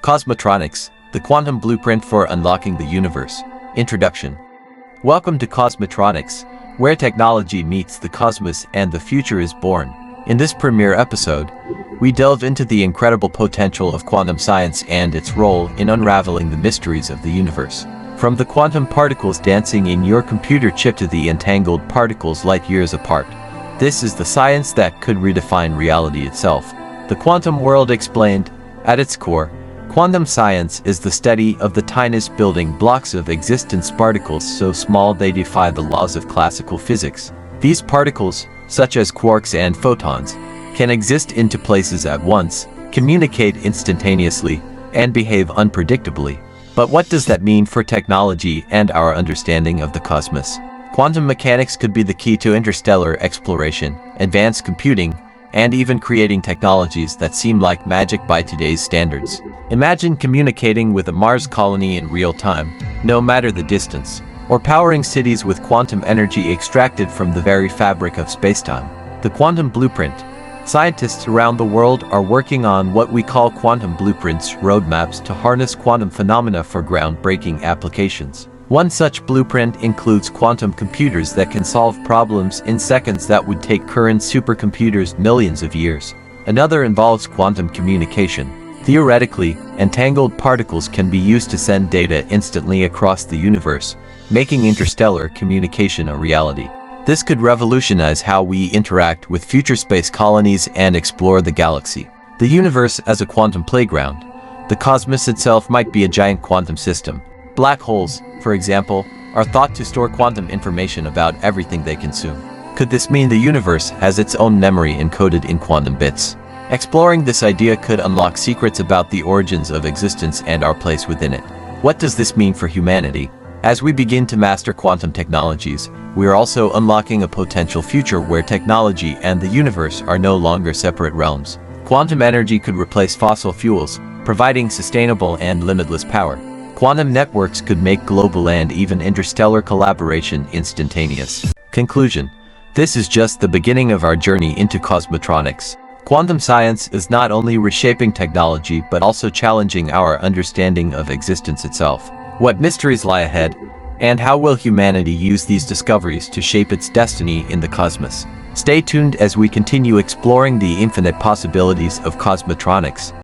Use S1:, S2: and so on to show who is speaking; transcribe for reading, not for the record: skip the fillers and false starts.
S1: Cosmotronics, the quantum blueprint for unlocking the universe. Introduction. Welcome to Cosmotronics, where technology meets the cosmos and the future is born. In this premiere episode, we delve into the incredible potential of quantum science and its role in unraveling the mysteries of the universe. From the quantum particles dancing in your computer chip to the entangled particles light years apart, this is the science that could redefine reality itself. The quantum world explained. At its core, quantum science is the study of the tiniest building blocks of existence, particles so small they defy the laws of classical physics. These particles, such as quarks and photons, can exist in two places at once, communicate instantaneously, and behave unpredictably. But what does that mean for technology and our understanding of the cosmos? Quantum mechanics could be the key to interstellar exploration, advanced computing, and even creating technologies that seem like magic by today's standards. Imagine communicating with a Mars colony in real time, no matter the distance, or powering cities with quantum energy extracted from the very fabric of spacetime. The quantum blueprint. Scientists around the world are working on what we call quantum blueprints, roadmaps to harness quantum phenomena for groundbreaking applications. One such blueprint includes quantum computers that can solve problems in seconds that would take current supercomputers millions of years. Another involves quantum communication. Theoretically, entangled particles can be used to send data instantly across the universe, making interstellar communication a reality. This could revolutionize how we interact with future space colonies and explore the galaxy. The universe as a quantum playground. The cosmos itself might be a giant quantum system. Black holes, for example, are thought to store quantum information about everything they consume. Could this mean the universe has its own memory encoded in quantum bits? Exploring this idea could unlock secrets about the origins of existence and our place within it. What does this mean for humanity? As we begin to master quantum technologies, we are also unlocking a potential future where technology and the universe are no longer separate realms. Quantum energy could replace fossil fuels, providing sustainable and limitless power. Quantum networks could make global and even interstellar collaboration instantaneous. Conclusion. This is just the beginning of our journey into cosmotronics. Quantum science is not only reshaping technology but also challenging our understanding of existence itself. What mysteries lie ahead, and how will humanity use these discoveries to shape its destiny in the cosmos? Stay tuned as we continue exploring the infinite possibilities of cosmotronics.